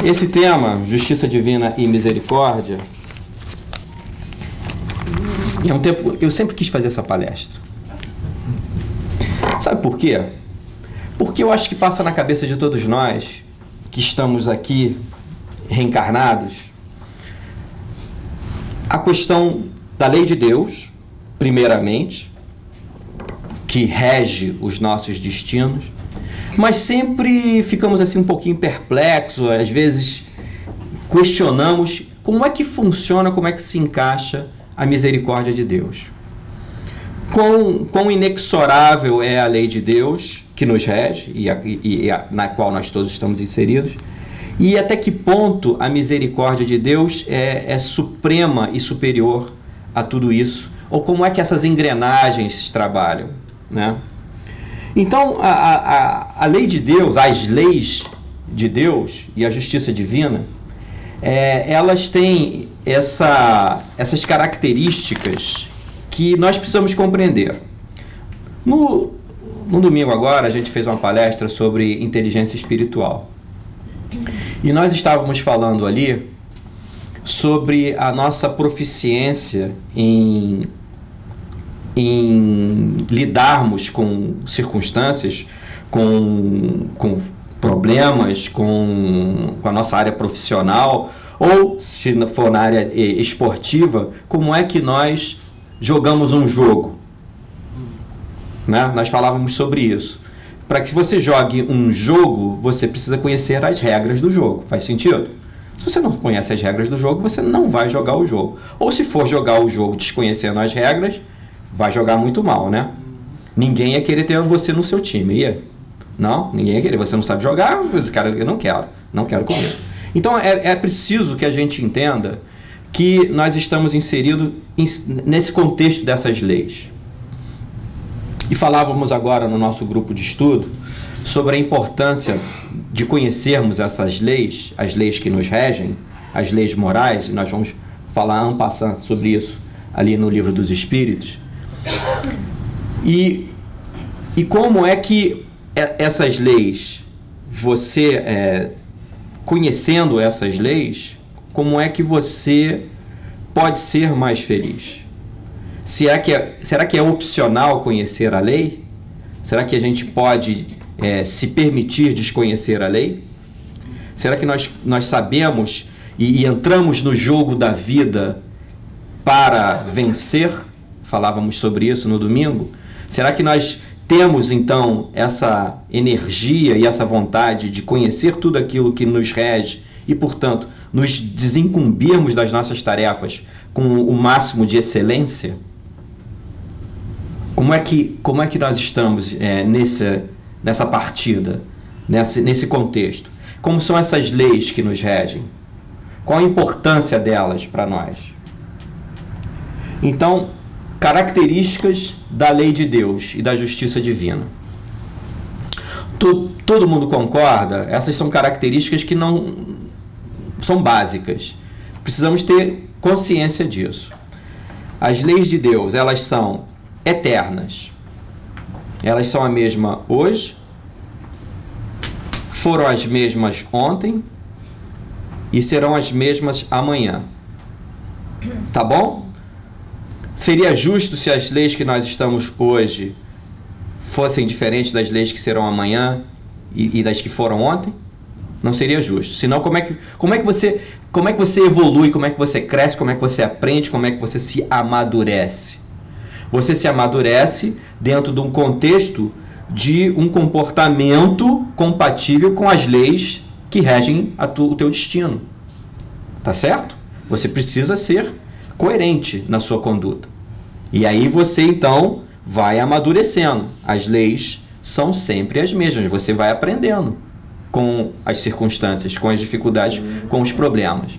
Esse tema, justiça divina e misericórdia, é um tempo. Eu sempre quis fazer essa palestra. Sabe por quê? Porque eu acho que passa na cabeça de todos nós que estamos aqui reencarnados a questão da lei de Deus, primeiramente, que rege os nossos destinos, mas sempre ficamos assim um pouquinho perplexos, às vezes questionamos como é que funciona, como é que se encaixa a misericórdia de Deus. Quão inexorável é a lei de Deus que nos rege na qual nós todos estamos inseridos, e até que ponto a misericórdia de Deus é suprema e superior a tudo isso, ou como é que essas engrenagens trabalham, né? Então, a lei de Deus, as leis de Deus e a justiça divina, elas têm essas características que nós precisamos compreender. No domingo agora, a gente fez uma palestra sobre inteligência espiritual. E nós estávamos falando ali sobre a nossa proficiência em lidarmos com circunstâncias, com problemas, com a nossa área profissional, ou se for na área esportiva, como é que nós jogamos um jogo, né? Nós falávamos sobre isso. Para que você jogue um jogo, você precisa conhecer as regras do jogo. Faz sentido? Se você não conhece as regras do jogo, você não vai jogar o jogo. Ou se for jogar o jogo desconhecendo as regras, vai jogar muito mal, né? Ninguém ia querer ter você no seu time, ia? Não, ninguém ia querer. Você não sabe jogar, cara, eu não quero comigo. Então é preciso que a gente entenda que nós estamos inseridos nesse contexto dessas leis. E falávamos agora no nosso grupo de estudo sobre a importância de conhecermos essas leis, as leis que nos regem, as leis morais, e nós vamos falar en passant sobre isso ali no Livro dos Espíritos. E como é que essas leis, você conhecendo essas leis, como é que você pode ser mais feliz? Será que é opcional conhecer a lei? Será que a gente pode se permitir desconhecer a lei? Será que nós sabemos e entramos no jogo da vida para vencer? Falávamos sobre isso no domingo. Será que nós temos, então, essa energia e essa vontade de conhecer tudo aquilo que nos rege e, portanto, nos desincumbirmos das nossas tarefas com o máximo de excelência? Como é que nós estamos nessa partida, nesse contexto? Como são essas leis que nos regem? Qual a importância delas para nós? Então, características da lei de Deus e da justiça divina. Todo mundo concorda? Essas são características que não são básicas. Precisamos ter consciência disso. As leis de Deus, elas são eternas. Elas são a mesma hoje, foram as mesmas ontem e serão as mesmas amanhã. Tá bom? Seria justo se as leis que nós estamos hoje fossem diferentes das leis que serão amanhã e das que foram ontem? Não seria justo. Senão, como é que você evolui, como é que você cresce, como é que você aprende, como é que você se amadurece? Você se amadurece dentro de um contexto de um comportamento compatível com as leis que regem o teu destino. Tá certo? Você precisa ser coerente na sua conduta. E aí você, então, vai amadurecendo. As leis são sempre as mesmas. Você vai aprendendo com as circunstâncias, com as dificuldades, com os problemas.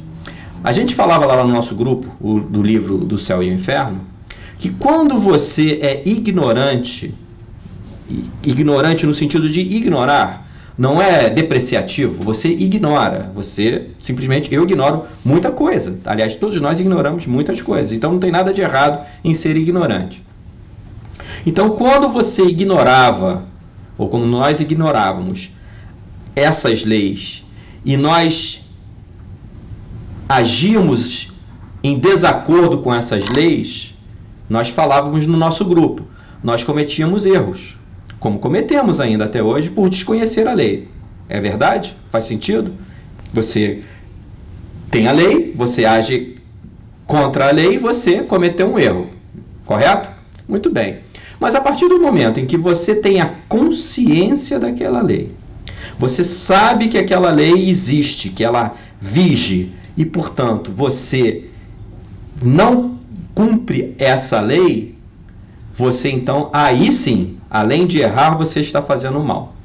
A gente falava lá no nosso grupo, do livro Do Céu e o Inferno, que quando você é ignorante no sentido de ignorar, não é depreciativo, você ignora, você simplesmente, eu ignoro muita coisa. Aliás, todos nós ignoramos muitas coisas, então não tem nada de errado em ser ignorante. Então, quando você ignorava ou como nós ignorávamos essas leis e nós agíamos em desacordo com essas leis, nós falávamos no nosso grupo, nós cometíamos erros, como cometemos ainda até hoje por desconhecer a lei. É verdade? Faz sentido? Você tem a lei, você age contra a lei e você cometeu um erro. Correto? Muito bem. Mas a partir do momento em que você tem a consciência daquela lei, você sabe que aquela lei existe, que ela vige, e, portanto, você não cumpre essa lei, você então, aí sim, além de errar, você está fazendo mal.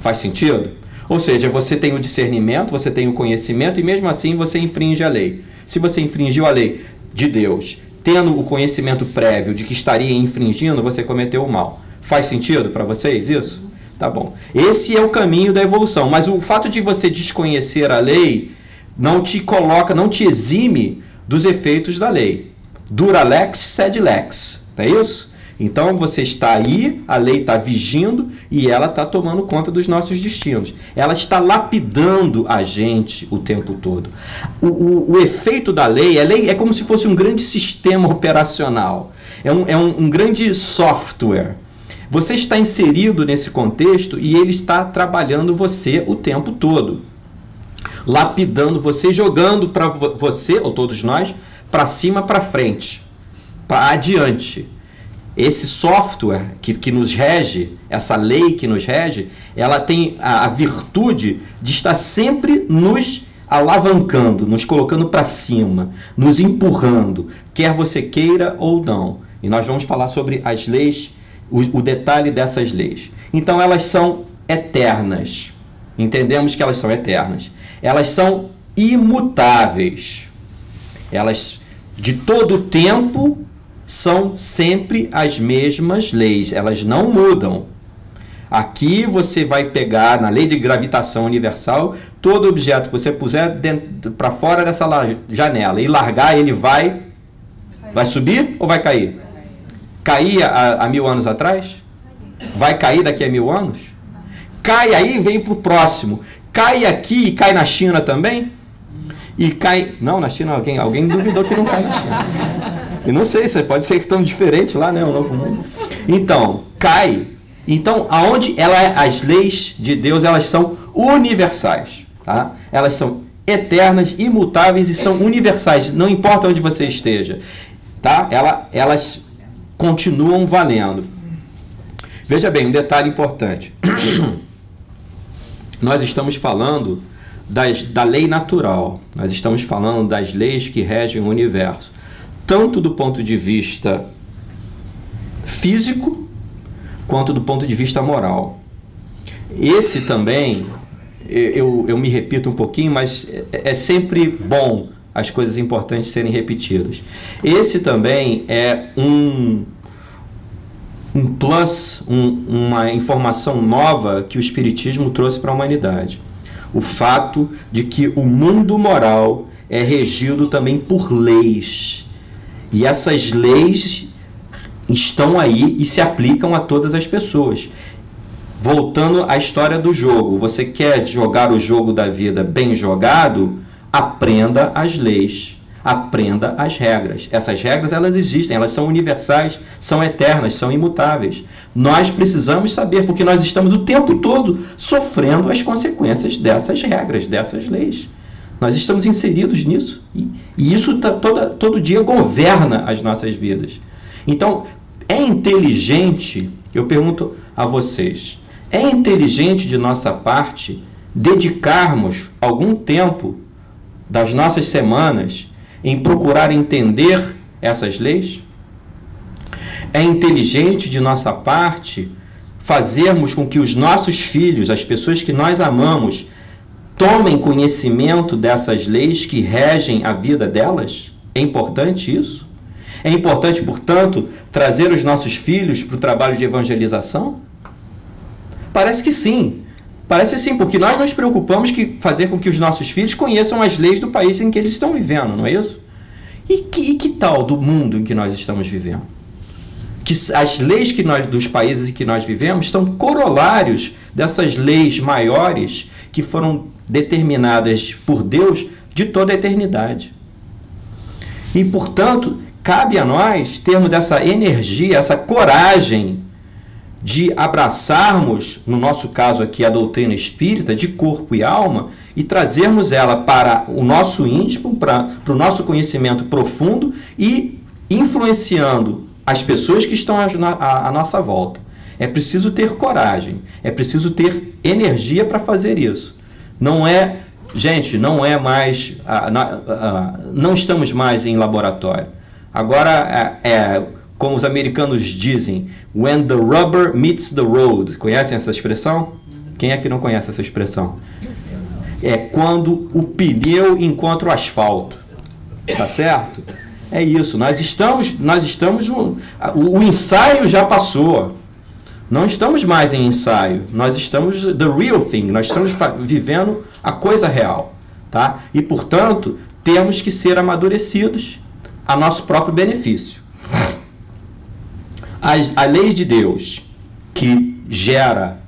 Faz sentido? Ou seja, você tem o discernimento, você tem o conhecimento e mesmo assim você infringe a lei. Se você infringiu a lei de Deus, tendo o conhecimento prévio de que estaria infringindo, você cometeu o mal. Faz sentido para vocês isso? Tá bom. Esse é o caminho da evolução, mas o fato de você desconhecer a lei não te coloca, não te exime dos efeitos da lei. Dura lex, sed lex. Não é isso? Então você está aí, a lei está vigindo e ela está tomando conta dos nossos destinos. Ela está lapidando a gente o tempo todo. O efeito da lei é como se fosse um grande sistema operacional. É um grande software. Você está inserido nesse contexto e ele está trabalhando você o tempo todo. Lapidando você, jogando para você, ou todos nós, para cima, para frente, para adiante. Esse software que nos rege, essa lei que nos rege, ela tem a virtude de estar sempre nos alavancando, nos colocando para cima, nos empurrando, quer você queira ou não. E nós vamos falar sobre as leis, o detalhe dessas leis. Então elas são eternas. Entendemos que elas são eternas. Elas são imutáveis. Elas, de todo o tempo, são sempre as mesmas leis, elas não mudam. Aqui você vai pegar, na lei de gravitação universal, todo objeto que você puser para fora dessa janela e largar, ele vai subir ou vai cair? Caía há 1000 anos atrás? Vai cair daqui a 1000 anos? Cai aí e vem para o próximo. Cai aqui e cai na China também? E cai... Não, na China alguém duvidou que não cai na China. E não sei, pode ser que estão diferentes lá, né? O novo mundo. Então, cai. Então, as leis de Deus, elas são universais, tá? Elas são eternas, imutáveis e são universais. Não importa onde você esteja, tá? Elas continuam valendo. Veja bem, um detalhe importante. Nós estamos falando da lei natural. Nós estamos falando das leis que regem o universo. Tanto do ponto de vista físico, quanto do ponto de vista moral. Esse também, eu me repito um pouquinho, mas é sempre bom as coisas importantes serem repetidas. Esse também é um plus, uma informação nova que o Espiritismo trouxe para a humanidade. O fato de que o mundo moral é regido também por leis. E essas leis estão aí e se aplicam a todas as pessoas. Voltando à história do jogo. Você quer jogar o jogo da vida bem jogado? Aprenda as leis. Aprenda as regras. Essas regras, elas existem, elas são universais, são eternas, são imutáveis. Nós precisamos saber, porque nós estamos o tempo todo sofrendo as consequências dessas regras, dessas leis. Nós estamos inseridos nisso e isso todo dia governa as nossas vidas. Então, é inteligente, eu pergunto a vocês, é inteligente de nossa parte dedicarmos algum tempo das nossas semanas em procurar entender essas leis? É inteligente de nossa parte fazermos com que os nossos filhos, as pessoas que nós amamos, tomem conhecimento dessas leis que regem a vida delas? É importante isso? É importante, portanto, trazer os nossos filhos para o trabalho de evangelização? Parece que sim. Parece sim, porque nós nos preocupamos que fazer com que os nossos filhos conheçam as leis do país em que eles estão vivendo, não é isso? E que tal do mundo em que nós estamos vivendo? que as leis que dos países em que nós vivemos são corolários dessas leis maiores que foram determinadas por Deus de toda a eternidade. E, portanto, cabe a nós termos essa energia, essa coragem de abraçarmos, no nosso caso aqui, a doutrina espírita, de corpo e alma, e trazermos ela para o nosso íntimo, para o nosso conhecimento profundo e influenciando as pessoas que estão à nossa volta. É preciso ter coragem, é preciso ter energia para fazer isso. Não é, gente, não é mais, não estamos mais em laboratório. Agora, como os americanos dizem, when the rubber meets the road. Conhecem essa expressão? Quem é que não conhece essa expressão? É quando o pneu encontra o asfalto. Tá certo? É isso. Nós estamos o ensaio já passou. Não estamos mais em ensaio. Nós estamos the real thing. Nós estamos vivendo a coisa real, tá? E, portanto, temos que ser amadurecidos a nosso próprio benefício. A lei de Deus, que gera,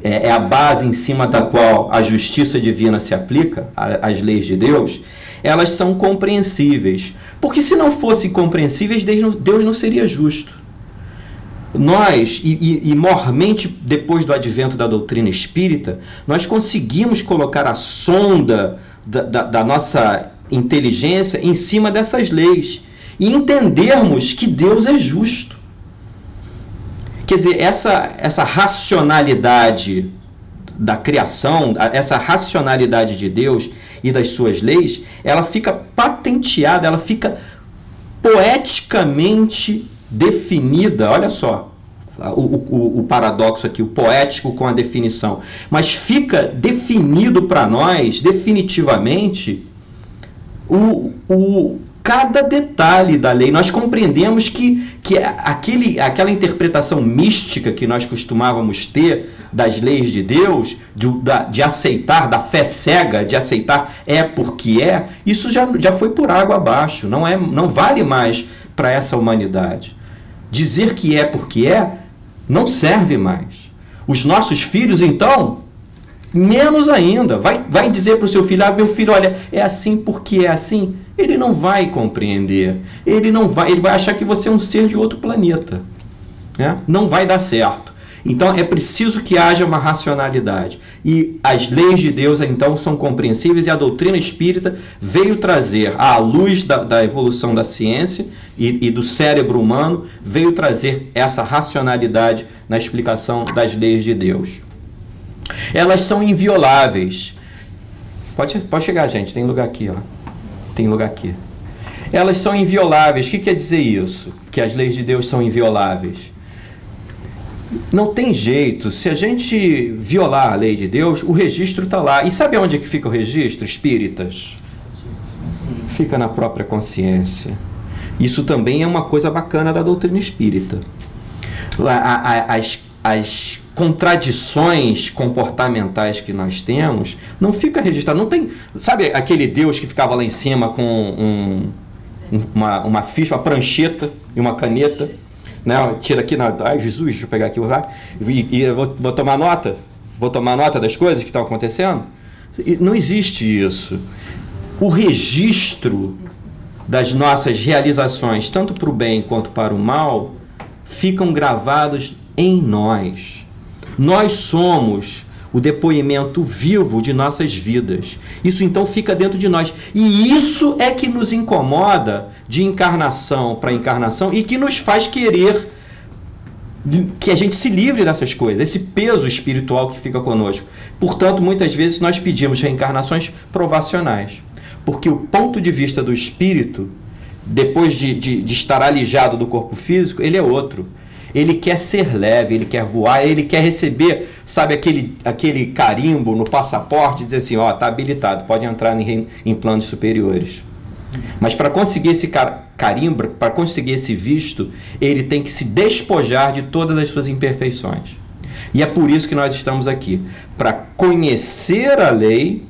é a base em cima da qual a justiça divina se aplica, as leis de Deus, elas são compreensíveis. Porque se não fossem compreensíveis, Deus não seria justo. Nós, e mormente depois do advento da doutrina espírita, nós conseguimos colocar a sonda da nossa inteligência em cima dessas leis e entendermos que Deus é justo. Quer dizer, essa racionalidade da criação, essa racionalidade de Deus e das suas leis, ela fica patenteada, ela fica poeticamente definida. Olha só o paradoxo aqui, o poético com a definição. Mas fica definido para nós, definitivamente, cada detalhe da lei. Nós compreendemos que aquela interpretação mística que nós costumávamos ter das leis de Deus, de aceitar, da fé cega, de aceitar porque isso já foi por água abaixo, não vale mais para essa humanidade. Dizer que porque não serve mais. Os nossos filhos, então, menos ainda. Vai dizer para o seu filho, meu filho, olha, é assim porque é assim. Ele não vai compreender. Ele vai achar que você é um ser de outro planeta. Né? Não vai dar certo. Então, é preciso que haja uma racionalidade. E as leis de Deus, então, são compreensíveis, e a doutrina espírita veio trazer, à luz da evolução da ciência e do cérebro humano, veio trazer essa racionalidade na explicação das leis de Deus. Elas são invioláveis. Pode chegar, gente, tem lugar aqui, ó. Tem lugar aqui. Elas são invioláveis. O que quer dizer isso? Que as leis de Deus são invioláveis? Não tem jeito. Se a gente violar a lei de Deus, o registro está lá. E sabe onde é que fica o registro, espíritas? Fica na própria consciência. Isso também é uma coisa bacana da doutrina espírita. As contradições comportamentais que nós temos não fica registrado. Não tem, sabe aquele Deus que ficava lá em cima com uma ficha, uma prancheta e uma caneta? Não, tira aqui, ai Jesus, deixa eu pegar aqui, e eu vou tomar nota, das coisas que estão acontecendo. Não existe isso. O registro das nossas realizações, tanto para o bem quanto para o mal, ficam gravados em nós. Nós somos o depoimento vivo de nossas vidas. Isso então fica dentro de nós. E isso é que nos incomoda de encarnação para encarnação e que nos faz querer que a gente se livre dessas coisas, esse peso espiritual que fica conosco. Portanto, muitas vezes nós pedimos reencarnações provacionais. Porque o ponto de vista do espírito, depois de estar alijado do corpo físico, ele é outro. Ele quer ser leve, ele quer voar, ele quer receber, sabe, aquele carimbo no passaporte, dizer assim, ó, tá habilitado, pode entrar em planos superiores. Mas para conseguir esse carimbo, para conseguir esse visto, ele tem que se despojar de todas as suas imperfeições. E é por isso que nós estamos aqui, para conhecer a lei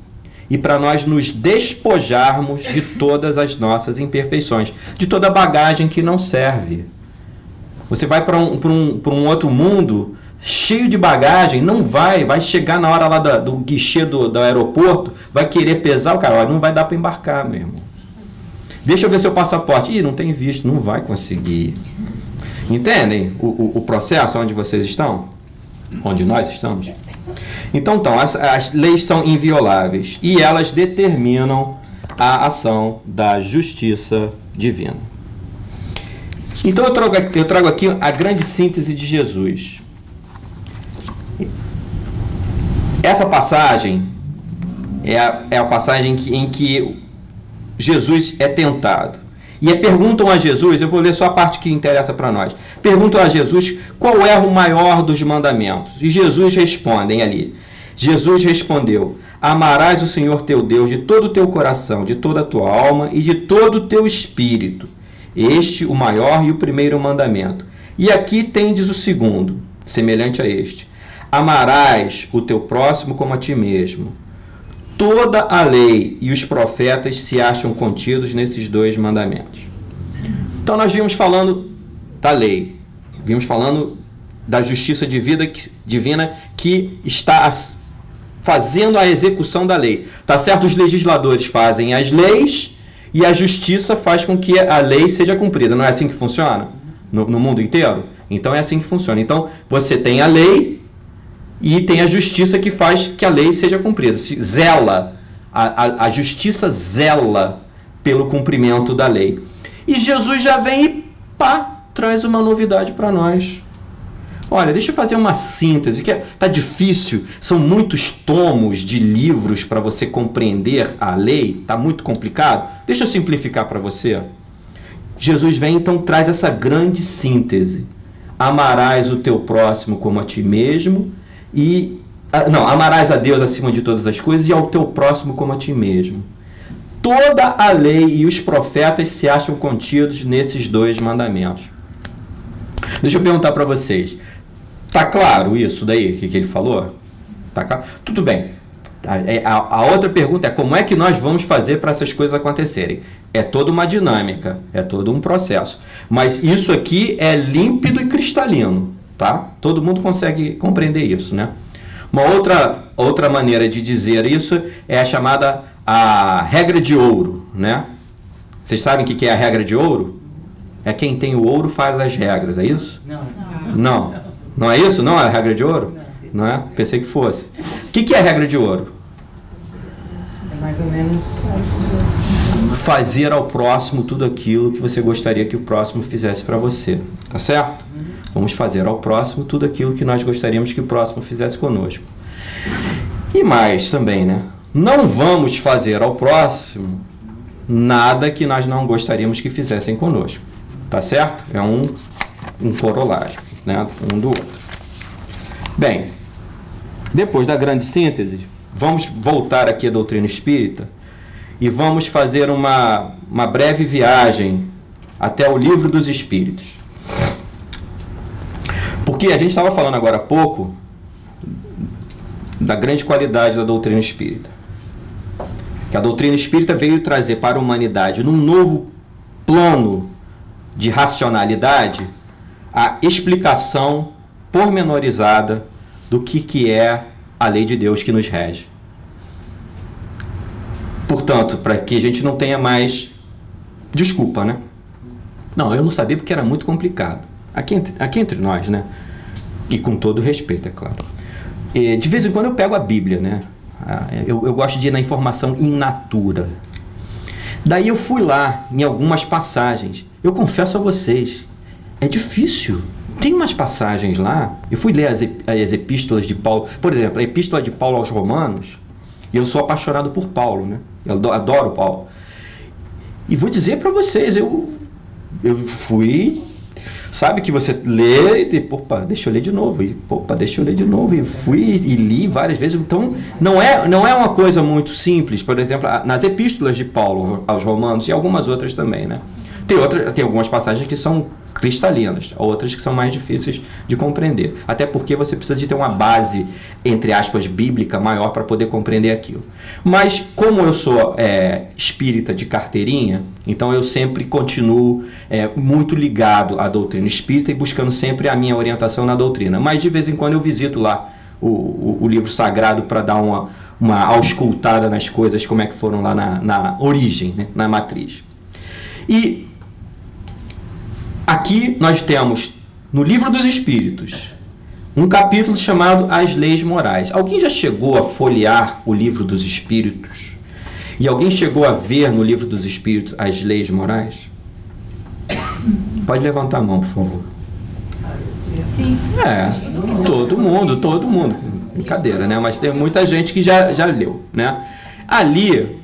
e para nós nos despojarmos de todas as nossas imperfeições, de toda a bagagem que não serve. Você vai para um outro mundo cheio de bagagem, não vai chegar na hora lá do guichê do aeroporto, vai querer pesar o cara, olha, não vai dar para embarcar, meu irmão. Deixa eu ver seu passaporte. Ih, não tem visto, não vai conseguir. Entendem o processo onde vocês estão? Onde nós estamos? Então as leis são invioláveis e elas determinam a ação da justiça divina. Então eu trago aqui a grande síntese de Jesus. Essa passagem é a passagem em que Jesus é tentado. E perguntam a Jesus, eu vou ler só a parte que interessa para nós. Perguntam a Jesus qual é o maior dos mandamentos. E Jesus respondem ali. Jesus respondeu: amarás o Senhor teu Deus de todo o teu coração, de toda a tua alma e de todo o teu espírito. Este o maior e o primeiro mandamento. E aqui tendes o segundo, semelhante a este: amarás o teu próximo como a ti mesmo. Toda a lei e os profetas se acham contidos nesses dois mandamentos. Então nós vimos falando da lei, vimos falando da justiça divina que está fazendo a execução da lei. Tá certo? Os legisladores fazem as leis e a justiça faz com que a lei seja cumprida. Não é assim que funciona no mundo inteiro? Então é assim que funciona. Então você tem a lei e tem a justiça que faz que a lei seja cumprida. A justiça zela pelo cumprimento da lei. E Jesus já vem e traz uma novidade para nós. Olha, deixa eu fazer uma síntese, que tá difícil, são muitos tomos de livros para você compreender a lei, tá muito complicado. Deixa eu simplificar para você. Jesus vem então traz essa grande síntese. Amarás o teu próximo como a ti mesmo amarás a Deus acima de todas as coisas e ao teu próximo como a ti mesmo. Toda a lei e os profetas se acham contidos nesses dois mandamentos. Deixa eu perguntar para vocês. Tá claro isso daí que ele falou? Tá claro? Tudo bem. A outra pergunta é como é que nós vamos fazer para essas coisas acontecerem? É toda uma dinâmica, é todo um processo. Mas isso aqui é límpido e cristalino. Tá? Todo mundo consegue compreender isso, né? Uma outra maneira de dizer isso é a chamada a regra de ouro, né? Vocês sabem o que é a regra de ouro? É quem tem o ouro faz as regras, é isso? Não. Não é isso? Não é a regra de ouro? Não é? Pensei que fosse. O que é a regra de ouro? É mais ou menos fazer ao próximo tudo aquilo que você gostaria que o próximo fizesse para você, tá certo? Vamos fazer ao próximo tudo aquilo que nós gostaríamos que o próximo fizesse conosco. E mais também, né? Não vamos fazer ao próximo nada que nós não gostaríamos que fizessem conosco. Tá certo? É um corolário, né? Um do outro. Bem, depois da grande síntese, vamos voltar aqui à doutrina espírita e vamos fazer uma breve viagem até o Livro dos Espíritos. Porque a gente estava falando agora há pouco da grande qualidade da doutrina espírita. Que a doutrina espírita veio trazer para a humanidade, num novo plano de racionalidade, a explicação pormenorizada do que é a lei de Deus que nos rege. Portanto, para que a gente não tenha mais desculpa, né? Não, eu não sabia porque era muito complicado. Aqui entre nós, né? E com todo respeito, é claro. De vez em quando eu pego a Bíblia, né? Eu gosto de ir na informação in natura. Daí eu fui lá em algumas passagens. Eu confesso a vocês, é difícil. Tem umas passagens lá, eu fui ler as epístolas de Paulo. Por exemplo, a epístola de Paulo aos Romanos, e eu sou apaixonado por Paulo, né? Eu adoro Paulo. E vou dizer para vocês, eu fui... Sabe que você lê e opa, deixa eu ler de novo, e opa, deixa eu ler de novo, e fui e li várias vezes. Então não é uma coisa muito simples. Por exemplo, nas epístolas de Paulo aos Romanos e algumas outras também, né? Tem algumas passagens que são cristalinas, outras que são mais difíceis de compreender. Até porque você precisa de ter uma base, entre aspas, bíblica maior para poder compreender aquilo. Mas, como eu sou espírita de carteirinha, então eu sempre continuo muito ligado à doutrina espírita e buscando sempre a minha orientação na doutrina. Mas, de vez em quando, eu visito lá o livro sagrado para dar uma auscultada nas coisas, como é que foram lá na origem, né, na matriz. E aqui nós temos, no Livro dos Espíritos, um capítulo chamado As Leis Morais. Alguém já chegou a folhear o Livro dos Espíritos? E alguém chegou a ver no Livro dos Espíritos as leis morais? Pode levantar a mão, por favor. Sim. Todo mundo. Brincadeira, né? Mas tem muita gente que já leu, né? Ali,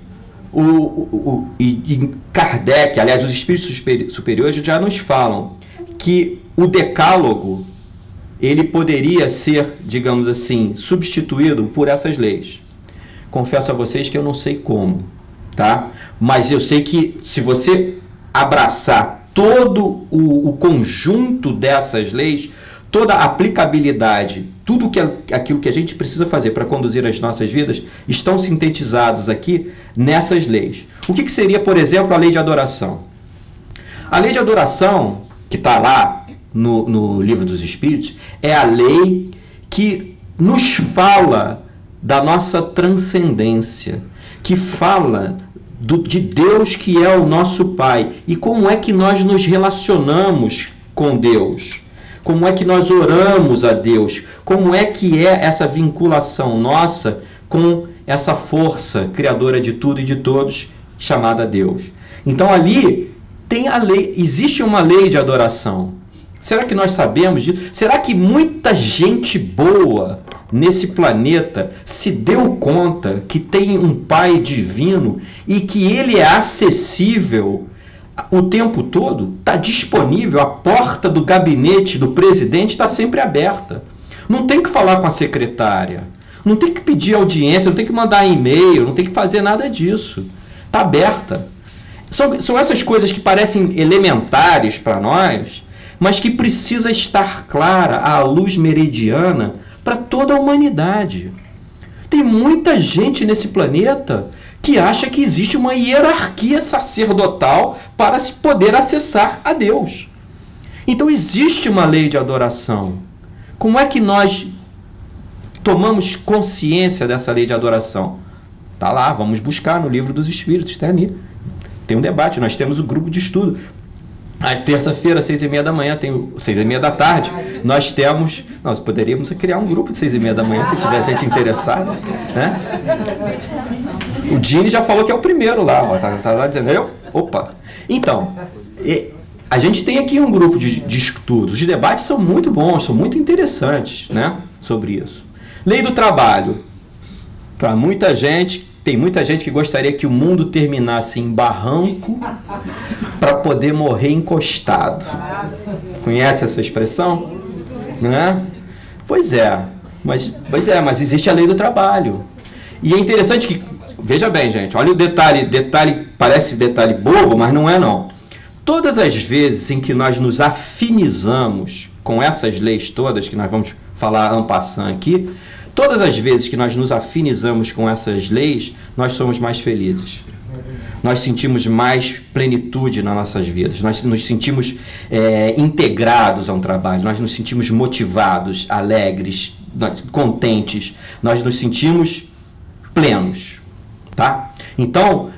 e Kardec, aliás, os espíritos superiores já nos falam que o decálogo, ele poderia ser, digamos assim, substituído por essas leis. Confesso a vocês que eu não sei como, tá? Mas eu sei que se você abraçar todo o conjunto dessas leis, toda a aplicabilidade, tudo aquilo que a gente precisa fazer para conduzir as nossas vidas, estão sintetizados aqui nessas leis. O que seria, por exemplo, a lei de adoração? A lei de adoração, que está lá no Livro dos Espíritos, é a lei que nos fala da nossa transcendência, que fala de Deus que é o nosso Pai e como é que nós nos relacionamos com Deus, como é que nós oramos a Deus, como é que é essa vinculação nossa com essa força criadora de tudo e de todos, chamada Deus. Então ali tem a lei, existe uma lei de adoração. Será que nós sabemos disso? Será que muita gente boa nesse planeta se deu conta que tem um Pai divino e que ele é acessível o tempo todo? Está disponível, a porta do gabinete do presidente está sempre aberta. Não tem que falar com a secretária, não tem que pedir audiência, não tem que mandar e-mail, não tem que fazer nada disso. Está aberta. São essas coisas que parecem elementares para nós, mas que precisa estar clara à luz meridiana para toda a humanidade. Tem muita gente nesse planeta que acha que existe uma hierarquia sacerdotal para se poder acessar a Deus. Então existe uma lei de adoração. Como é que nós tomamos consciência dessa lei de adoração? Está lá, vamos buscar no Livro dos Espíritos, está ali. Tem um debate, nós temos um grupo de estudo. Terça-feira, 6h30 da manhã, 6h30 da tarde, nós temos... Nós poderíamos criar um grupo de 6h30 da manhã, se tiver gente interessada, né? O Dini já falou que é o primeiro lá, ó, tá lá dizendo, opa. Então, a gente tem aqui um grupo de estudos. Os debates são muito bons, são muito interessantes, né, sobre isso. Lei do trabalho. Para muita gente, tem muita gente que gostaria que o mundo terminasse em barranco para poder morrer encostado. Conhece essa expressão? Né? Pois é, mas existe a lei do trabalho. E é interessante que, veja bem, gente, olha o detalhe, parece detalhe bobo, mas não é não. Todas as vezes em que nós nos afinizamos com essas leis todas, que nós vamos falar en passant aqui, todas as vezes que nós nos afinizamos com essas leis, nós somos mais felizes. Nós sentimos mais plenitude nas nossas vidas. Nós nos sentimos integrados a um trabalho. Nós nos sentimos motivados, alegres, contentes. Nós nos sentimos plenos. Tá? Então,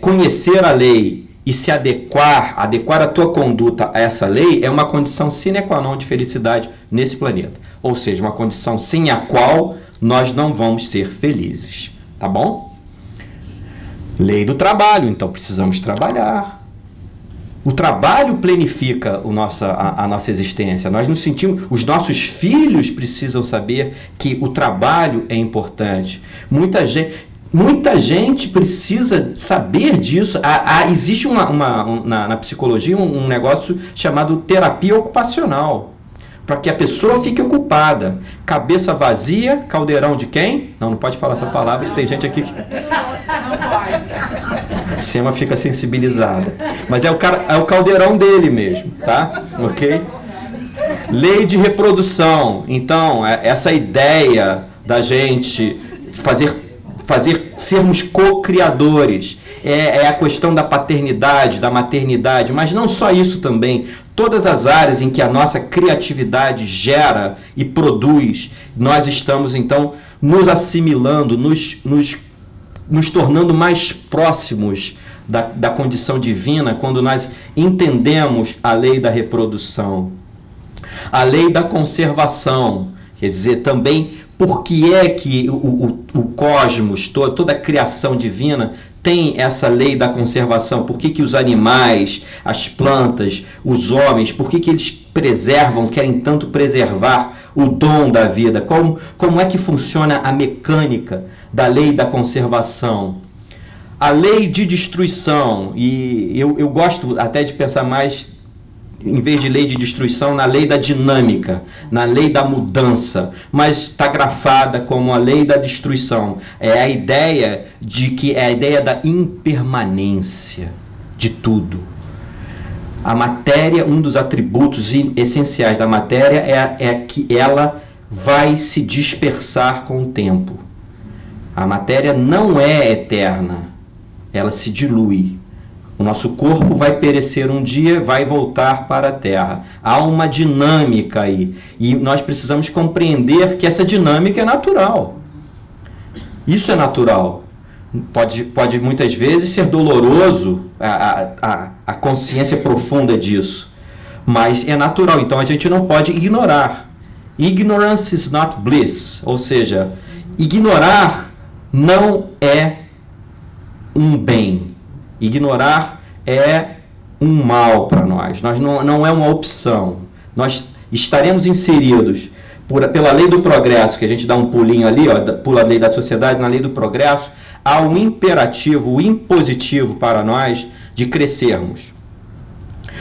conhecer a lei e se adequar a tua conduta a essa lei é uma condição sine qua non de felicidade nesse planeta. Ou seja, uma condição sem a qual nós não vamos ser felizes. Tá bom? Lei do trabalho, então precisamos trabalhar. O trabalho planifica a nossa existência. Nós nos sentimos, os nossos filhos precisam saber que o trabalho é importante. Muita gente precisa saber disso. Existe na psicologia um negócio chamado terapia ocupacional, para que a pessoa fique ocupada. Cabeça vazia, caldeirão de quem? Não pode falar essa palavra, que tem gente aqui que... Sema fica sensibilizada. Mas é o caldeirão dele mesmo, tá? Ok? Lei de reprodução. Então, essa ideia da gente sermos co-criadores. É a questão da paternidade, da maternidade, mas não só isso também. Todas as áreas em que a nossa criatividade gera e produz, nós estamos, então, nos assimilando, nos tornando mais próximos da condição divina quando nós entendemos a lei da reprodução. A lei da conservação, quer dizer, também por que é que o cosmos, toda a criação divina tem essa lei da conservação? Por que os animais, as plantas, os homens, por que eles preservam, querem tanto preservar o dom da vida? Como é que funciona a mecânica da lei da conservação? A lei de destruição, e eu gosto até de pensar mais, em vez de lei de destruição, na lei da dinâmica, na lei da mudança, mas está grafada como a lei da destruição. É a ideia da impermanência de tudo. A matéria, um dos atributos essenciais da matéria é que ela vai se dispersar com o tempo. A matéria não é eterna, ela se dilui. O nosso corpo vai perecer um dia, vai voltar para a Terra. Há uma dinâmica aí. E nós precisamos compreender que essa dinâmica é natural. Isso é natural. Pode muitas vezes ser doloroso a consciência profunda disso. Mas é natural. Então a gente não pode ignorar. Ignorance is not bliss. Ou seja, ignorar não é um bem. Ignorar é um mal para nós. Não é uma opção. Nós estaremos inseridos pela lei do progresso, que a gente dá um pulinho ali, pula a lei da sociedade, na lei do progresso, há um imperativo, o impositivo para nós de crescermos,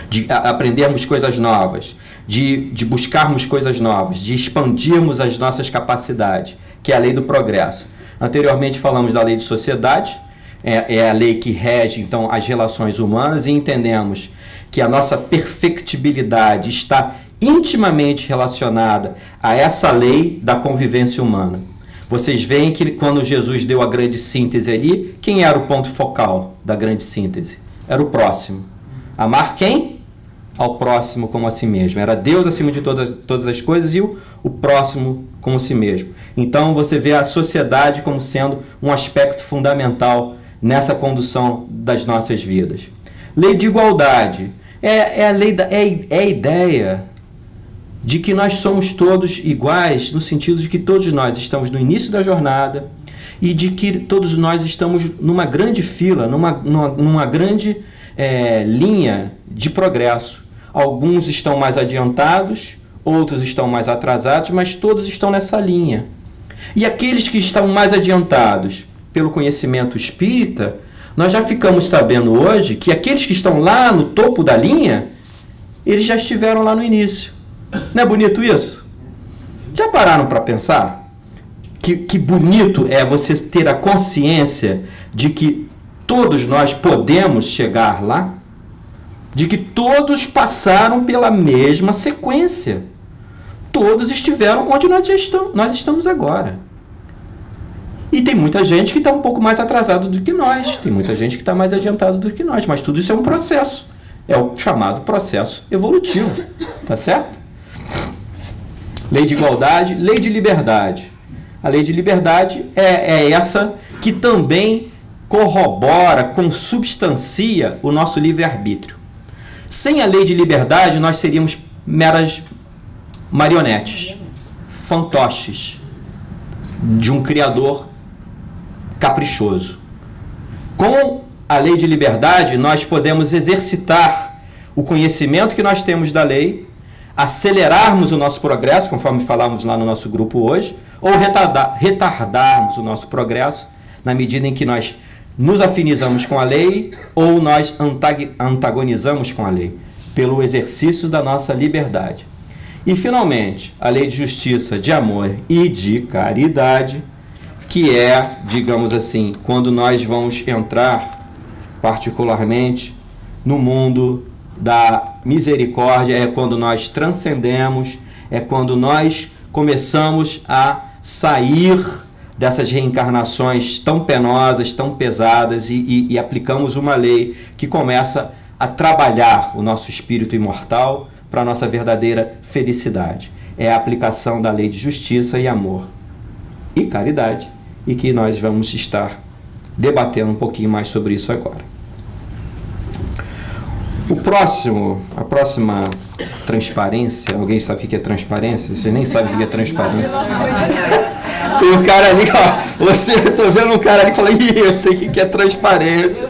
de aprendermos coisas novas, de buscarmos coisas novas, de expandirmos as nossas capacidades, que é a lei do progresso. Anteriormente falamos da lei de sociedade, é a lei que rege, então, as relações humanas, e entendemos que a nossa perfectibilidade está intimamente relacionada a essa lei da convivência humana. Vocês veem que quando Jesus deu a grande síntese ali, quem era o ponto focal da grande síntese? Era o próximo. Amar quem? Ao próximo como a si mesmo. Era Deus acima de todas as coisas e o próximo como a si mesmo. Então você vê a sociedade como sendo um aspecto fundamental nessa condução das nossas vidas. Lei de igualdade é a ideia de que nós somos todos iguais, no sentido de que todos nós estamos no início da jornada e de que todos nós estamos numa grande fila, numa grande linha de progresso. Alguns estão mais adiantados, outros estão mais atrasados, mas todos estão nessa linha. E aqueles que estão mais adiantados pelo conhecimento espírita, nós já ficamos sabendo hoje que aqueles que estão lá no topo da linha, eles já estiveram lá no início. Não é bonito isso? Já pararam para pensar? Que bonito é você ter a consciência de que todos nós podemos chegar lá? De que todos passaram pela mesma sequência. Todos estiveram onde nós estamos agora. E tem muita gente que está um pouco mais atrasado do que nós. Tem muita gente que está mais adiantado do que nós. Mas tudo isso é um processo. É o chamado processo evolutivo. Tá certo? Lei de igualdade, lei de liberdade. A lei de liberdade é essa que também corrobora, consubstancia o nosso livre-arbítrio. Sem a lei de liberdade, nós seríamos meras marionetes, fantoches de um criador caprichoso. Com a lei de liberdade, nós podemos exercitar o conhecimento que nós temos da lei, acelerarmos o nosso progresso, conforme falamos lá no nosso grupo hoje, ou retardarmos o nosso progresso na medida em que nós nos afinizamos com a lei ou nós antagonizamos com a lei, pelo exercício da nossa liberdade. E, finalmente, a lei de justiça, de amor e de caridade, que é, digamos assim, quando nós vamos entrar particularmente no mundo da misericórdia, é quando nós transcendemos, é quando nós começamos a sair dessas reencarnações tão penosas, tão pesadas e aplicamos uma lei que começa a trabalhar o nosso espírito imortal para a nossa verdadeira felicidade. É a aplicação da lei de justiça e amor e caridade, e que nós vamos estar debatendo um pouquinho mais sobre isso agora. A próxima transparência, alguém sabe o que é transparência? Você nem sabe o que é transparência. Tem um cara ali, ó, tô vendo um cara ali que fala, eu sei o que é transparência.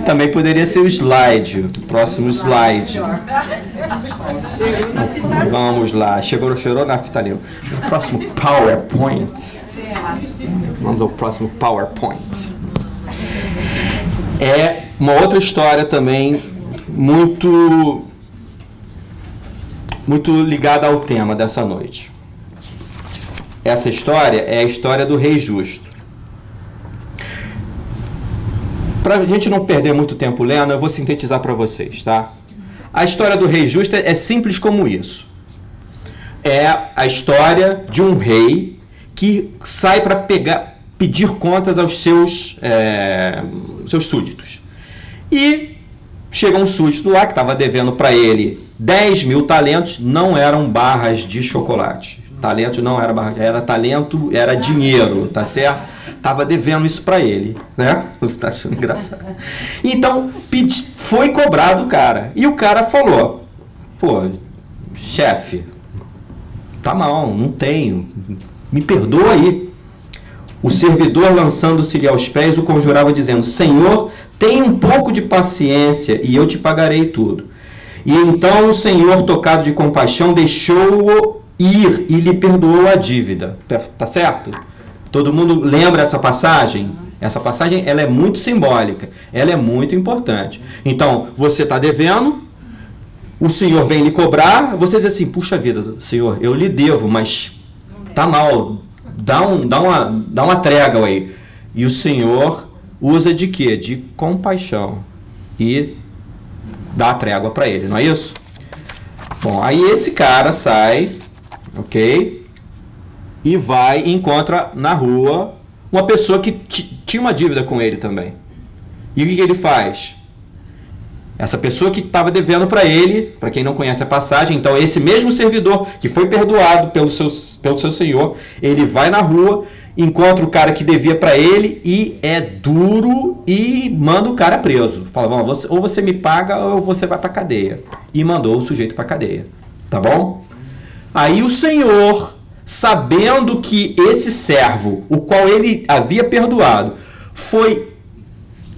Também poderia ser o slide, o próximo slide. Vamos lá, chegou naftalina. O próximo PowerPoint. Vamos ao próximo PowerPoint. É uma outra história também muito ligada ao tema dessa noite. Essa história é a história do rei justo. Para a gente não perder muito tempo lendo, eu vou sintetizar para vocês, tá? A história do rei justo é simples como isso. É a história de um rei que sai para pedir contas aos seus súditos. E chega um súdito lá que estava devendo para ele 10 mil talentos, não eram barras de chocolate. Talento não era barra, era talento, era dinheiro, tá certo? Tava devendo isso para ele, né? Você tá achando engraçado. Então, foi cobrado o cara. E o cara falou, pô, chefe, tá mal, não tenho, me perdoa aí. O servidor, lançando-se-lhe aos pés, o conjurava dizendo, Senhor, tenha um pouco de paciência e eu te pagarei tudo. E então o Senhor, tocado de compaixão, deixou-o ir e lhe perdoou a dívida. Tá certo? Todo mundo lembra essa passagem? Essa passagem ela é muito simbólica, ela é muito importante. Então, você está devendo, o Senhor vem lhe cobrar, você diz assim, puxa vida, Senhor, eu lhe devo, mas tá mal, dá uma trégua aí. E o Senhor usa de quê? De compaixão e dá a trégua para ele, não é isso? Bom, aí esse cara sai, ok? E vai e encontra na rua uma pessoa que tinha uma dívida com ele também. E o que ele faz? Essa pessoa que estava devendo para ele, para quem não conhece a passagem, então esse mesmo servidor que foi perdoado pelo seu senhor, ele vai na rua, encontra o cara que devia para ele e é duro e manda o cara preso. Fala, ou você me paga ou você vai para cadeia. E mandou o sujeito para cadeia. Tá bom? Aí o senhor, sabendo que esse servo, o qual ele havia perdoado, foi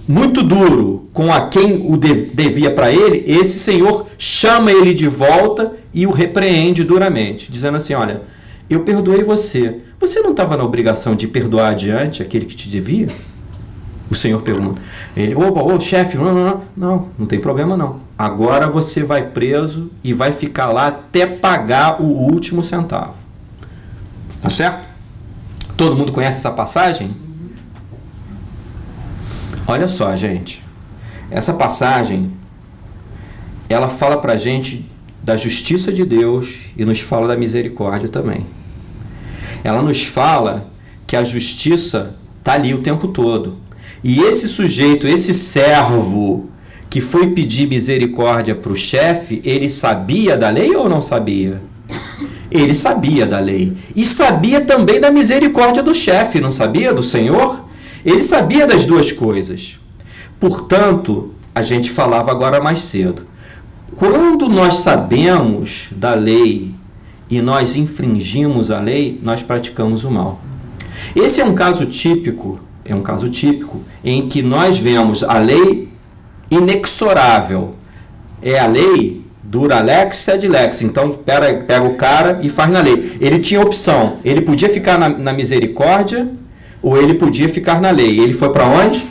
muito duro com a quem o devia para ele, esse senhor chama ele de volta e o repreende duramente, dizendo assim, olha, eu perdoei você. Você não estava na obrigação de perdoar adiante aquele que te devia? O senhor pergunta. Ele, chefe, não tem problema não. Agora você vai preso e vai ficar lá até pagar o último centavo. Tá certo? Todo mundo conhece essa passagem? Olha só, gente. Essa passagem, ela fala pra gente da justiça de Deus e nos fala da misericórdia também. Ela nos fala que a justiça está ali o tempo todo. E esse sujeito, esse servo que foi pedir misericórdia para o chefe, ele sabia da lei ou não sabia? Ele sabia da lei. E sabia também da misericórdia do chefe, não sabia? Do Senhor? Ele sabia das duas coisas. Portanto, a gente falava agora mais cedo. Quando nós sabemos da lei e nós infringimos a lei, nós praticamos o mal. Esse é um caso típico em que nós vemos a lei inexorável. É a lei dura lex sed lex. Então, pega o cara e faz na lei. Ele tinha opção. Ele podia ficar na misericórdia ou ele podia ficar na lei. Ele foi para onde?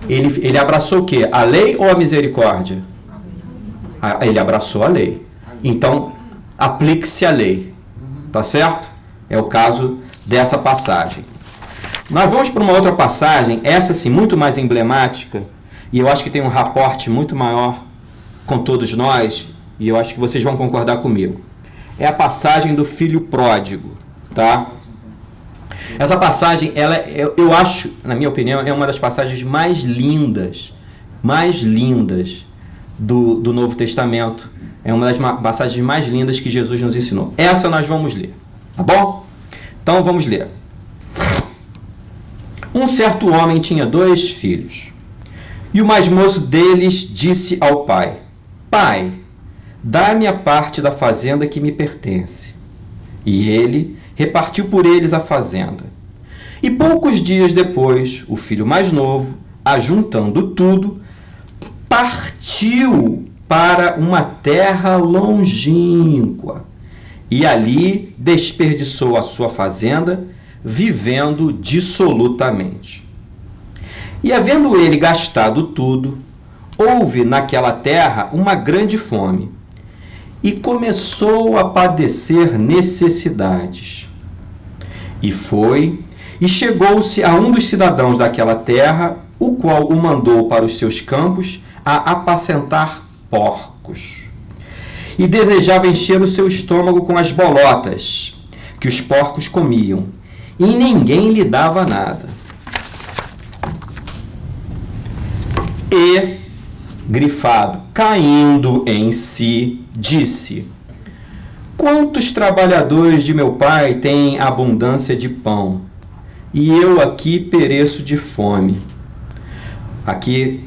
Ele abraçou o quê? A lei ou a misericórdia? Ele abraçou a lei. Então, aplique-se a lei. Tá certo? É o caso dessa passagem. Nós vamos para uma outra passagem, essa sim, muito mais emblemática, e eu acho que tem um raporte muito maior com todos nós, e eu acho que vocês vão concordar comigo. É a passagem do filho pródigo, tá? Essa passagem, eu acho, na minha opinião, é uma das passagens mais lindas do Novo Testamento. É uma das passagens mais lindas que Jesus nos ensinou. Essa nós vamos ler, tá bom? Então vamos ler. Um certo homem tinha 2 filhos. E o mais moço deles disse ao pai: Pai, dá-me a parte da fazenda que me pertence. E ele repartiu por eles a fazenda. E poucos dias depois, o filho mais novo, ajuntando tudo, partiu para uma terra longínqua e ali desperdiçou a sua fazenda, vivendo dissolutamente. E havendo ele gastado tudo, houve naquela terra uma grande fome, e começou a padecer necessidades. E foi, e chegou-se a um dos cidadãos daquela terra, o qual o mandou para os seus campos a apacentar porcos. E desejava encher o seu estômago com as bolotas que os porcos comiam, e ninguém lhe dava nada. E, grifado, caindo em si, disse: Quantos trabalhadores de meu pai têm abundância de pão, e eu aqui pereço de fome. Aqui,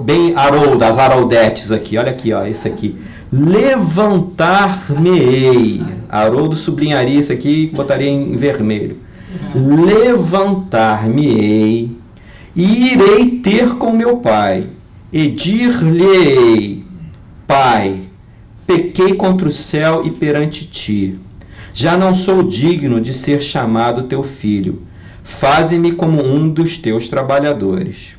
bem das Haroldetes aqui, olha aqui, ó, esse aqui. Levantar-me-ei. Haroldo sublinharia isso aqui e botaria em vermelho. Levantar-me-ei e irei ter com meu pai, e dir-lhe-ei: Pai, pequei contra o céu e perante ti. Já não sou digno de ser chamado teu filho. Faze-me como um dos teus trabalhadores.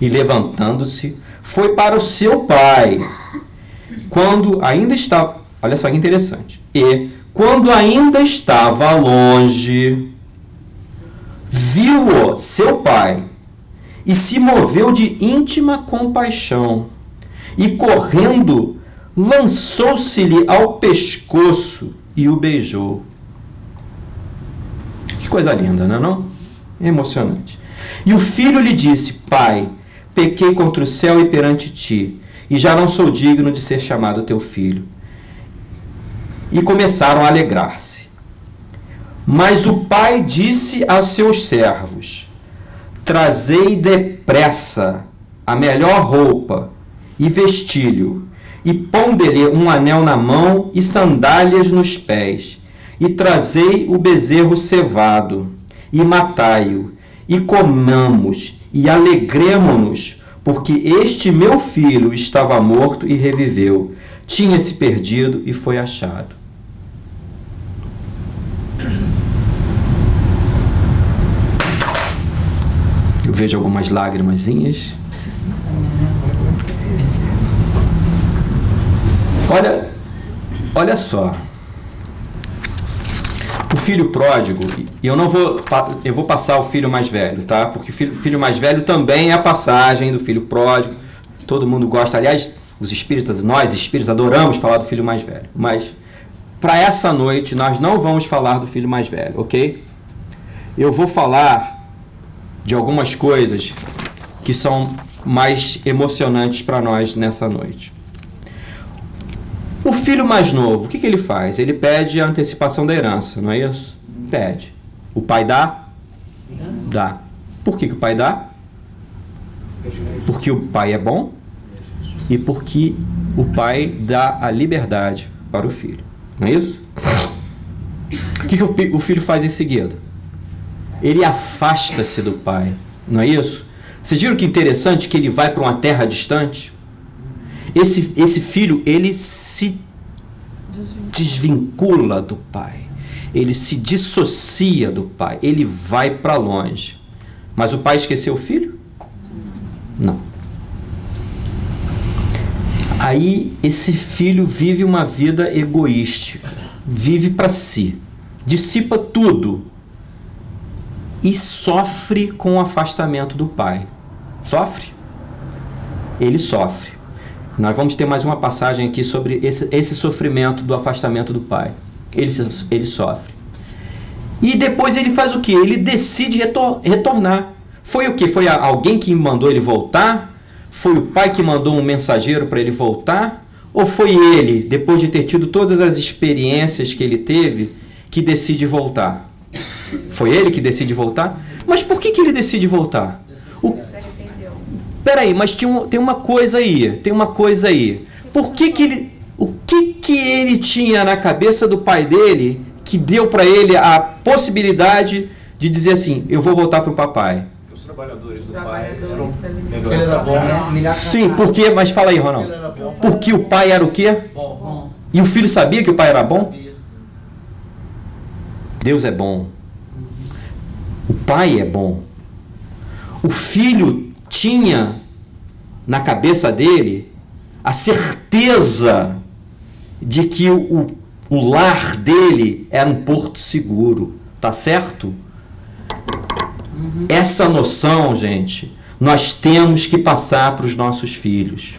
E levantando-se, foi para o seu pai. Quando ainda estava... Olha só que interessante. E, quando ainda estava longe, viu-o seu pai e se moveu de íntima compaixão. E, correndo, lançou-se-lhe ao pescoço e o beijou. Que coisa linda, não é não? É emocionante. E o filho lhe disse: Pai, pequei contra o céu e perante ti, e já não sou digno de ser chamado teu filho. E começaram a alegrar-se. Mas o pai disse aos seus servos: Trazei depressa a melhor roupa e vestilho, e ponde-lhe um anel na mão e sandálias nos pés, e trazei o bezerro cevado, e matai-o, e comamos, e alegremo-nos, porque este meu filho estava morto e reviveu, tinha se perdido e foi achado. Eu vejo algumas lágrimazinhas. Olha só. O filho pródigo, eu vou passar o filho mais velho, tá? Porque o filho mais velho também é a passagem do filho pródigo. Todo mundo gosta, aliás, os espíritas, nós espíritas adoramos falar do filho mais velho. Mas para essa noite nós não vamos falar do filho mais velho, ok? Eu vou falar de algumas coisas que são mais emocionantes para nós nessa noite. O filho mais novo, o que ele faz? Ele pede a antecipação da herança, não é isso? Pede. O pai dá? Dá. Por que o pai dá? Porque o pai é bom e porque o pai dá a liberdade para o filho. Não é isso? O que o filho faz em seguida? Ele afasta-se do pai. Não é isso? Vocês viram que interessante que ele vai para uma terra distante? Esse filho, ele se desvincula do pai. Ele se dissocia do pai. Ele vai para longe. Mas o pai esqueceu o filho? Não. Aí esse filho vive uma vida egoística. Vive para si. Dissipa tudo. e sofre com o afastamento do pai. Sofre? Ele sofre. Nós vamos ter mais uma passagem aqui sobre esse sofrimento do afastamento do pai. Ele sofre. E depois ele faz o quê? Ele decide retornar. Foi o quê? Foi alguém que mandou ele voltar? Foi o pai que mandou um mensageiro para ele voltar? Ou foi ele, depois de ter tido todas as experiências que ele teve, que decide voltar? Foi ele que decide voltar? Mas por que ele decide voltar? Peraí, mas tem uma coisa aí. Tem uma coisa aí. Por que ele... O que ele tinha na cabeça do pai dele que deu para ele a possibilidade de dizer assim, eu vou voltar para o papai? Os trabalhadores do Trabalhadores pai eram ele melhores. era bom. Sim, porque... Mas fala aí, Ronaldo. Porque o pai era o quê? Bom. E o filho sabia que o pai era bom? Deus é bom. O pai é bom. O filho tinha na cabeça dele a certeza de que o lar dele era um porto seguro. Tá certo? Essa noção, gente, nós temos que passar para os nossos filhos.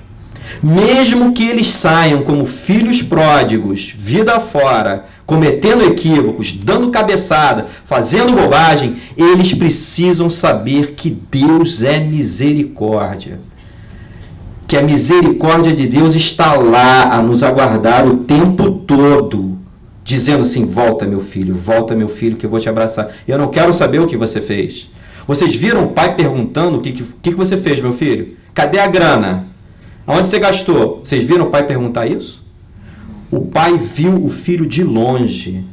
Mesmo que eles saiam como filhos pródigos, vida fora, cometendo equívocos, dando cabeçada, fazendo bobagem, eles precisam saber que Deus é misericórdia. Que a misericórdia de Deus está lá a nos aguardar o tempo todo, dizendo assim, volta meu filho, que eu vou te abraçar. Eu não quero saber o que você fez. Vocês viram o pai perguntando o que você fez, meu filho? Cadê a grana? Aonde você gastou? Vocês viram o pai perguntar isso? O pai viu o filho de longe.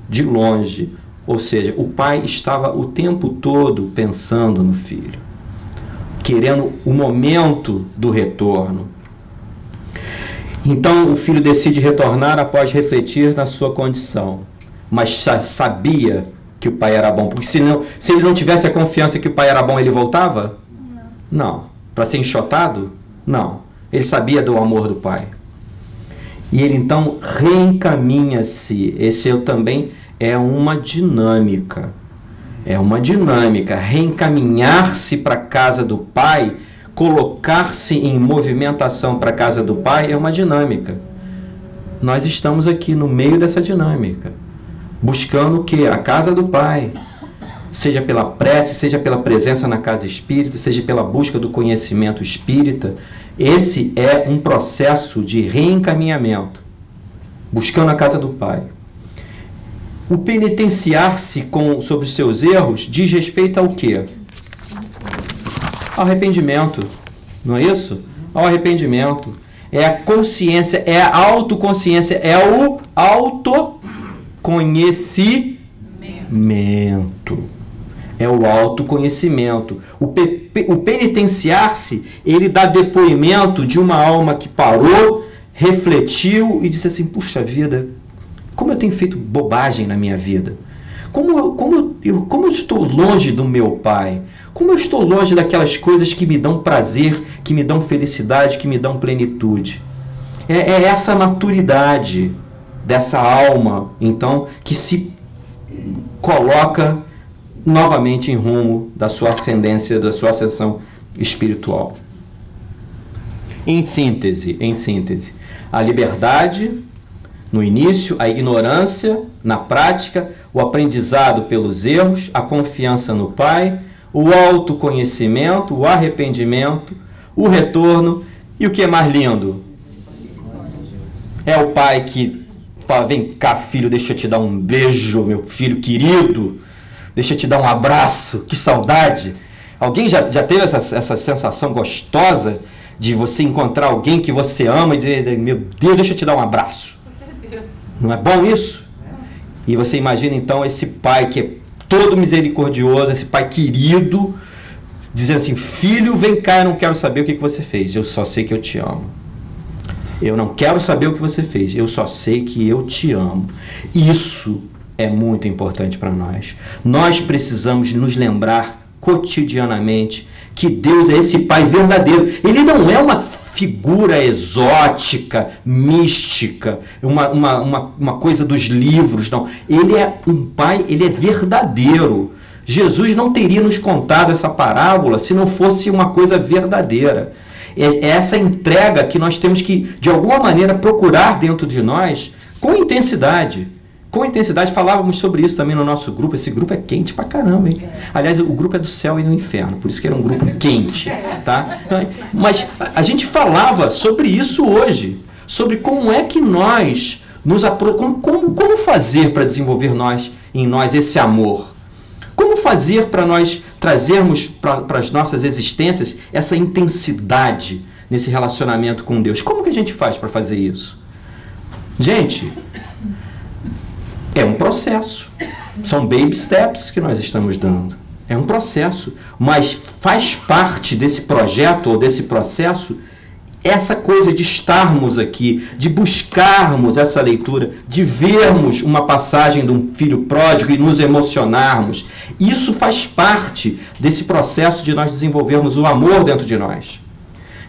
De longe. Ou seja, o pai estava o tempo todo pensando no filho. Querendo o momento do retorno. Então o filho decide retornar após refletir na sua condição. Mas sabia que o pai era bom. Porque se ele não tivesse a confiança que o pai era bom, ele voltava? Não. Para ser enxotado? Não. Ele sabia do amor do pai. E ele então reencaminha-se. Esse também é uma dinâmica. É uma dinâmica. Reencaminhar-se para a casa do pai, colocar-se em movimentação para a casa do pai é uma dinâmica. Nós estamos aqui no meio dessa dinâmica. Buscando o quê? A casa do pai. Seja pela prece, seja pela presença na casa espírita, seja pela busca do conhecimento espírita. Esse é um processo de reencaminhamento, buscando a casa do pai. O penitenciar-se sobre os seus erros diz respeito ao quê? Ao arrependimento, não é isso? Ao arrependimento. É a consciência, é a autoconsciência, é o autoconhecimento. É o autoconhecimento. O penitenciar-se, ele dá depoimento de uma alma que parou, refletiu e disse assim, puxa vida, como eu tenho feito bobagem na minha vida. Como eu estou longe do meu pai. Como eu estou longe daquelas coisas que me dão prazer, que me dão felicidade, que me dão plenitude. É essa maturidade dessa alma, então, que se coloca novamente em rumo da sua ascendência, da sua ascensão espiritual. Em síntese, a liberdade no início, a ignorância na prática, o aprendizado pelos erros, a confiança no Pai, o autoconhecimento, o arrependimento, o retorno e o que é mais lindo? É o pai que fala, vem cá filho, deixa eu te dar um beijo, meu filho querido. Deixa eu te dar um abraço, que saudade. Alguém já teve essa sensação gostosa de você encontrar alguém que você ama e dizer, meu Deus, deixa eu te dar um abraço. Com certeza. Não é bom isso? E você imagina então esse pai que é todo misericordioso, esse pai querido, dizendo assim, filho, vem cá, eu não quero saber o que você fez, eu só sei que eu te amo. Eu não quero saber o que você fez, eu só sei que eu te amo. Isso é muito importante para nós. Nós precisamos nos lembrar cotidianamente que Deus é esse Pai verdadeiro. Ele não é uma figura exótica, mística, uma coisa dos livros, não. Ele é um Pai, ele é verdadeiro. Jesus não teria nos contado essa parábola se não fosse uma coisa verdadeira. É essa entrega que nós temos que, de alguma maneira, procurar dentro de nós com intensidade. Com intensidade, falávamos sobre isso também no nosso grupo. Esse grupo é quente pra caramba, hein? Aliás, o grupo é do céu e do inferno, por isso que era um grupo quente, tá? Mas a gente falava sobre isso hoje, sobre como é que nós como fazer para desenvolver em nós esse amor? Como fazer para nós trazermos para as nossas existências essa intensidade nesse relacionamento com Deus? Como que a gente faz para fazer isso? Gente, é um processo. São baby steps que nós estamos dando. É um processo. Mas faz parte desse projeto ou desse processo essa coisa de estarmos aqui, de buscarmos essa leitura, de vermos uma passagem de um filho pródigo e nos emocionarmos. Isso faz parte desse processo de nós desenvolvermos o amor dentro de nós.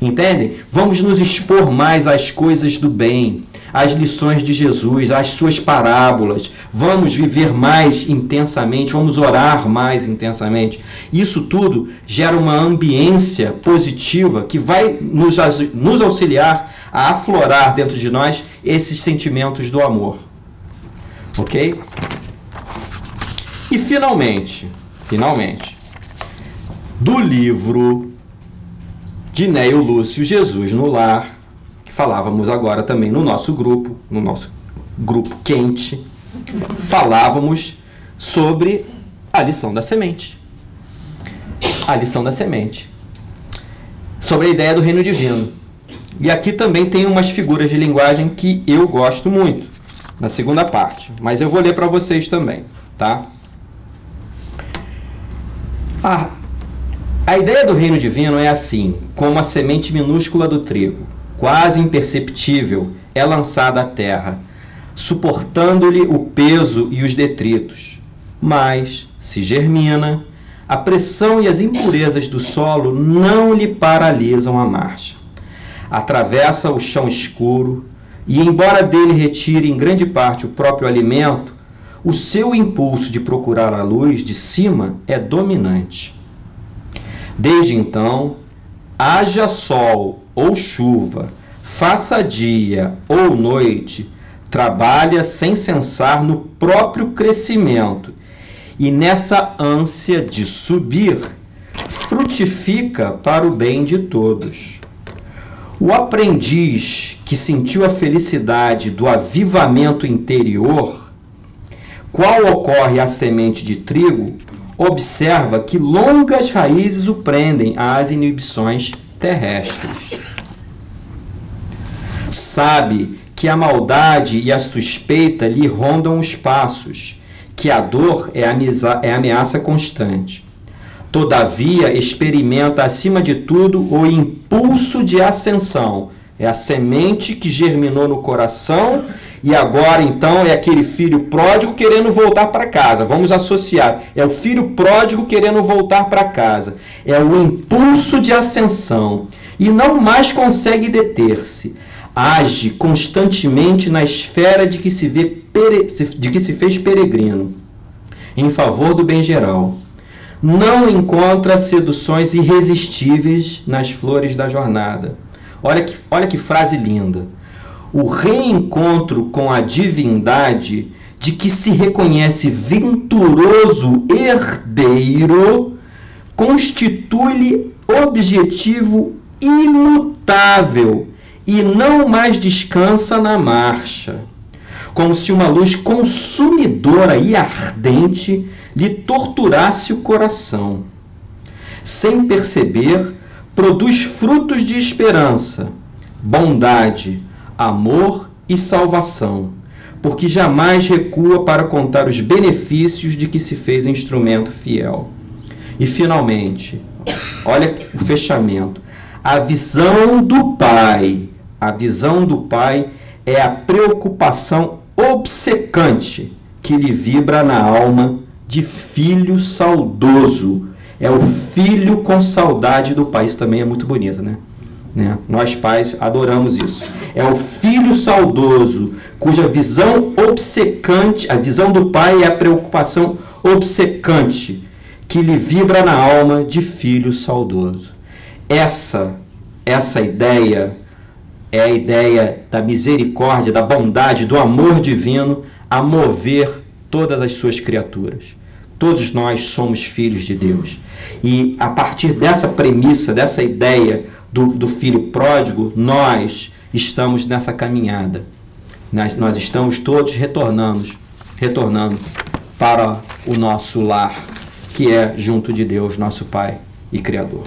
Entendem? Vamos nos expor mais às coisas do bem, às lições de Jesus, às suas parábolas. Vamos viver mais intensamente, vamos orar mais intensamente. Isso tudo gera uma ambiência positiva que vai nos auxiliar a aflorar dentro de nós esses sentimentos do amor. Ok? E finalmente, do livro de Neio Lúcio, Jesus no Lar, que falávamos agora também no nosso grupo quente, falávamos sobre a lição da semente. A lição da semente. Sobre a ideia do reino divino. E aqui também tem umas figuras de linguagem que eu gosto muito, na segunda parte. Mas eu vou ler para vocês também, tá? A ideia do reino divino é assim, como a semente minúscula do trigo, quase imperceptível, é lançada à terra, suportando-lhe o peso e os detritos. Mas, se germina, a pressão e as impurezas do solo não lhe paralisam a marcha. Atravessa o chão escuro e, embora dele retire em grande parte o próprio alimento, o seu impulso de procurar a luz de cima é dominante. Desde então, haja sol ou chuva, faça dia ou noite, trabalha sem cessar no próprio crescimento e nessa ânsia de subir, frutifica para o bem de todos. O aprendiz que sentiu a felicidade do avivamento interior, qual ocorre à semente de trigo, observa que longas raízes o prendem às inibições terrestres. Sabe que a maldade e a suspeita lhe rondam os passos, que a dor é ameaça constante. Todavia, experimenta acima de tudo o impulso de ascensão. É a semente que germinou no coração e agora, então, é aquele filho pródigo querendo voltar para casa. Vamos associar. É o filho pródigo querendo voltar para casa. É o impulso de ascensão. E não mais consegue deter-se. Age constantemente na esfera de que se fez peregrino, em favor do bem geral. Não encontra seduções irresistíveis nas flores da jornada. Olha que frase linda. O reencontro com a divindade de que se reconhece venturoso herdeiro constitui-lhe objetivo imutável e não mais descansa na marcha, como se uma luz consumidora e ardente lhe torturasse o coração. Sem perceber, produz frutos de esperança, bondade, amor e salvação, porque jamais recua para contar os benefícios de que se fez instrumento fiel. E, finalmente, olha o fechamento. A visão do Pai é a preocupação obcecante que lhe vibra na alma de filho saudoso. É o filho com saudade do pai. Isso também é muito bonito, né? Nós pais adoramos isso. É o filho saudoso, cuja visão obcecante, a visão do pai é a preocupação obcecante que lhe vibra na alma de filho saudoso. Essa ideia é a ideia da misericórdia, da bondade, do amor divino a mover todas as suas criaturas. Todos nós somos filhos de Deus. E a partir dessa premissa, dessa ideia do filho pródigo, nós estamos nessa caminhada. Nós estamos todos retornando para o nosso lar, que é junto de Deus, nosso Pai e Criador.